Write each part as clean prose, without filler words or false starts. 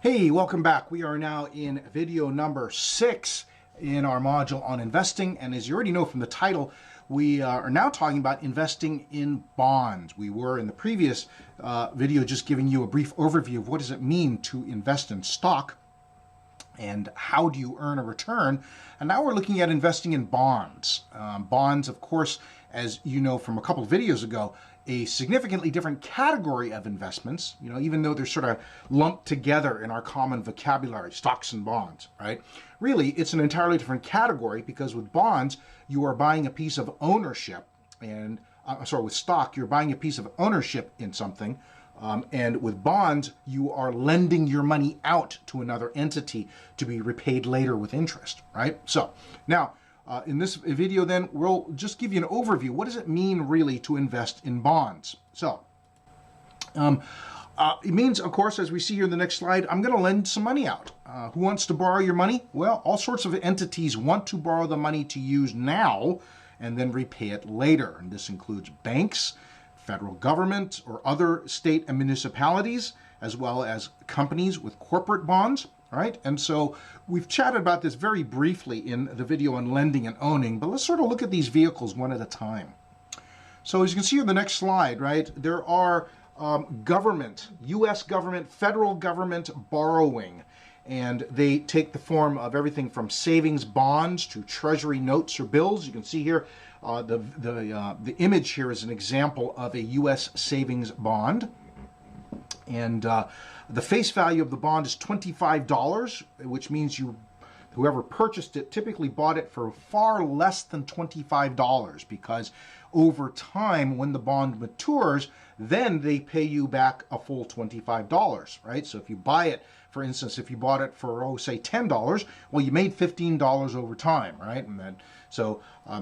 Hey, welcome back. We are now in video number 6 in our module on investing. And as you already know from the title, we are now talking about investing in bonds. We were in the previous video just giving you a brief overview of what does it mean to invest in stock and how do you earn a return. And now we're looking at investing in bonds. Bonds, of course, as you know from a couple of videos ago, a significantly different category of investments, even though they're sort of lumped together in our common vocabulary, stocks and bonds, right? Really, it's an entirely different category because with bonds, you are buying a piece of ownership and, with stock, you're buying a piece of ownership in something. And with bonds, you are lending your money out to another entity to be repaid later with interest, right? So now, in this video then, we'll just give you an overview. What does it mean really to invest in bonds? So it means, of course, as we see here in the next slide, I'm going to lend some money out. Who wants to borrow your money? Well, all sorts of entities want to borrow the money to use now and then repay it later. And this includes banks, federal government, or other state and municipalities, as well as companies with corporate bonds. All right, and so we've chatted about this very briefly in the video on lending and owning, but let's sort of look at these vehicles one at a time. So as you can see on the next slide, right, there are government, U.S. government, federal government borrowing, and they take the form of everything from savings bonds to treasury notes or bills. You can see here the image here is an example of a U.S. savings bond. And the face value of the bond is $25, which means whoever purchased it typically bought it for far less than $25 because over time, when the bond matures, then they pay you back a full $25, right? So if you buy it, for instance, if you bought it for, say $10, well, you made $15 over time, right? And then, so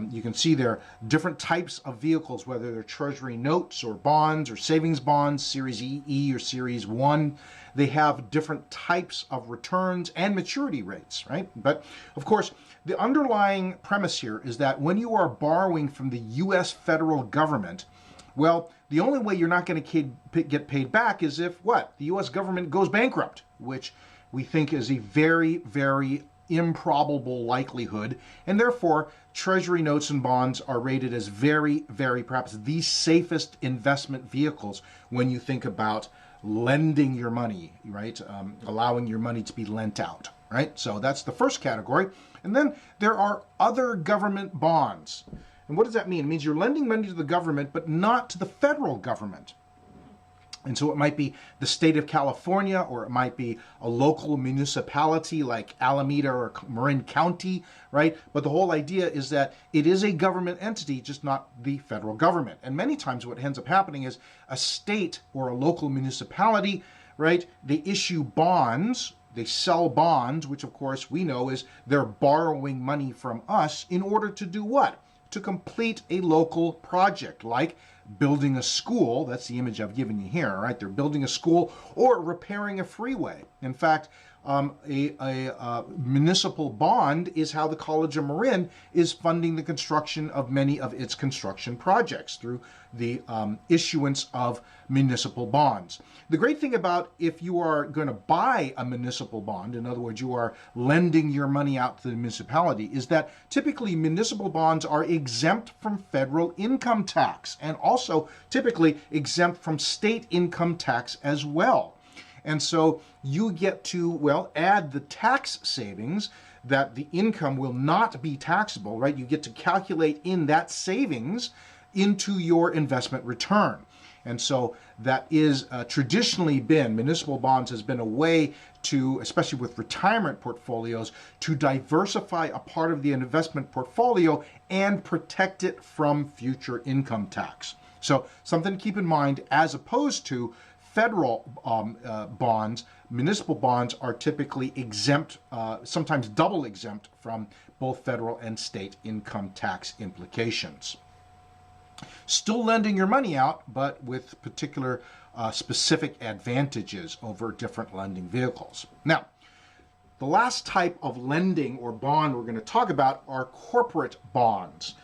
you can see there are different types of vehicles, whether they're treasury notes or bonds or savings bonds, Series E or Series 1. They have different types of returns and maturity rates, right? But of course, the underlying premise here is that when you are borrowing from the U.S. federal government, well, the only way you're not going to get paid back is if what? The U.S. government goes bankrupt, which we think is a very, very improbable likelihood. And therefore, treasury notes and bonds are rated as very, very, perhaps the safest investment vehicles when you think about lending your money, right? Allowing your money to be lent out, right? So that's the first category. And then there are other government bonds. And what does that mean? It means you're lending money to the government, but not to the federal government. And so it might be the state of California, or it might be a local municipality like Alameda or Marin County, right? But the whole idea is that it is a government entity, just not the federal government. And many times what ends up happening is a state or a local municipality, right? They issue bonds. They sell bonds, which of course we know is they're borrowing money from us in order to do what? To complete a local project like building a school. That's the image I've given you here, right? They're building a school or repairing a freeway. In fact, a municipal bond is how the College of Marin is funding the construction of many of its construction projects through the issuance of municipal bonds. The great thing about if you are going to buy a municipal bond, in other words, you are lending your money out to the municipality, is that typically municipal bonds are exempt from federal income tax and also typically exempt from state income tax as well. And so you get to, well, add the tax savings that the income will not be taxable, right? You get to calculate in that savings into your investment return. And so that is traditionally been, municipal bonds has been a way to, especially with retirement portfolios, to diversify a part of the investment portfolio and protect it from future income tax. So something to keep in mind, as opposed to federal bonds, municipal bonds are typically exempt, sometimes double exempt from both federal and state income tax implications. Still lending your money out, but with particular specific advantages over different lending vehicles. Now, the last type of lending or bond we're going to talk about are corporate bonds.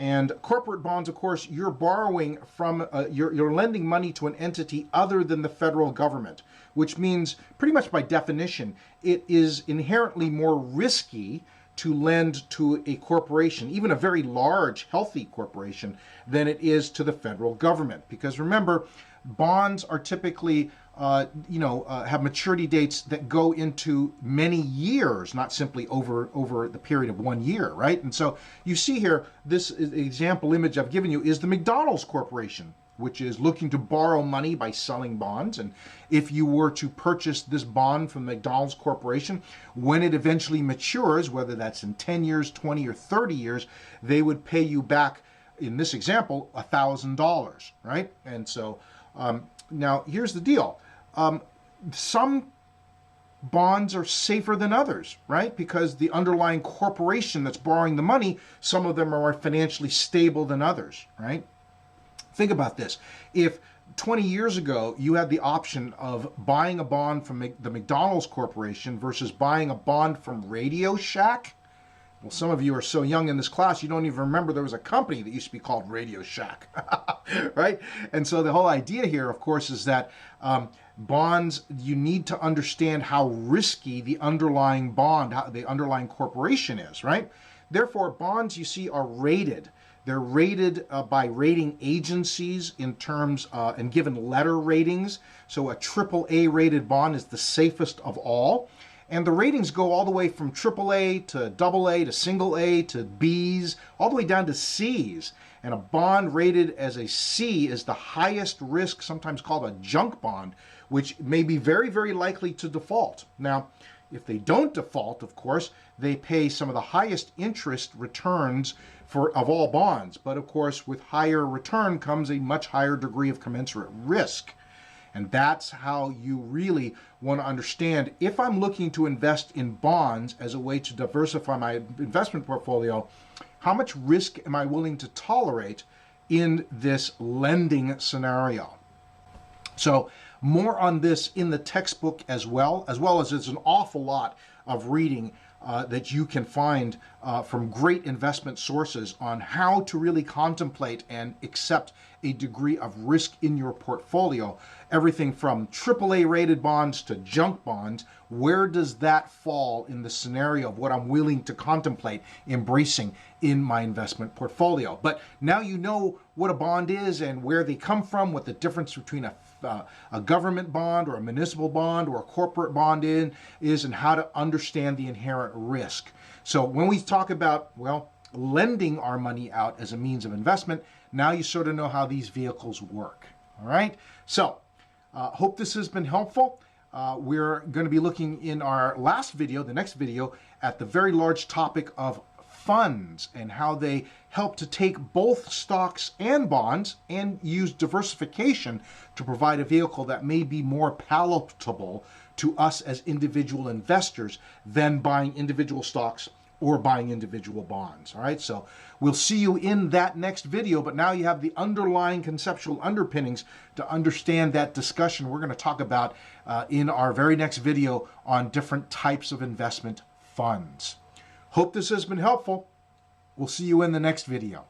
And corporate bonds, of course, you're borrowing from, you're lending money to an entity other than the federal government, which means pretty much by definition, it is inherently more risky to lend to a corporation, even a very large, healthy corporation, than it is to the federal government. Because remember, bonds are typically, have maturity dates that go into many years, not simply over the period of 1 year, right? And so you see here, this example image I've given you is the McDonald's Corporation, which is looking to borrow money by selling bonds. And if you were to purchase this bond from McDonald's Corporation, when it eventually matures, whether that's in 10 years, 20 or 30 years, they would pay you back, in this example, $1,000, right? And so now here's the deal. Some bonds are safer than others, right? Because the underlying corporation that's borrowing the money, some of them are more financially stable than others, right? Think about this. If 20 years ago you had the option of buying a bond from the McDonald's Corporation versus buying a bond from Radio Shack, well, some of you are so young in this class, you don't even remember there was a company that used to be called Radio Shack, right? And so the whole idea here, of course, is that bonds, you need to understand how risky the underlying bond, how the underlying corporation is, right? Therefore, bonds, you see, are rated. They're rated by rating agencies in terms and given letter ratings. So a AAA rated bond is the safest of all. And the ratings go all the way from AAA to AA to single A to Bs, all the way down to Cs. And a bond rated as a C is the highest risk, sometimes called a junk bond, which may be very, very likely to default. Now, if they don't default, of course, they pay some of the highest interest returns of all bonds. But of course, with higher return comes a much higher degree of commensurate risk. And that's how you really want to understand, if I'm looking to invest in bonds as a way to diversify my investment portfolio, how much risk am I willing to tolerate in this lending scenario? So more on this in the textbook as well as there's an awful lot of reading that you can find from great investment sources on how to really contemplate and accept a degree of risk in your portfolio. Everything from AAA rated bonds to junk bonds. Where does that fall in the scenario of what I'm willing to contemplate embracing in my investment portfolio? But now you know what a bond is and where they come from, what the difference between a government bond or a municipal bond or a corporate bond is, and how to understand the inherent risk. So when we talk about, well, lending our money out as a means of investment, now you sort of know how these vehicles work. All right. So hope this has been helpful. We're going to be looking in our last video, the next video, at the very large topic of funds and how they help to take both stocks and bonds and use diversification to provide a vehicle that may be more palatable to us as individual investors than buying individual stocks or buying individual bonds. All right, so we'll see you in that next video, but now you have the underlying conceptual underpinnings to understand that discussion we're going to talk about in our very next video on different types of investment funds. Hope this has been helpful. We'll see you in the next video.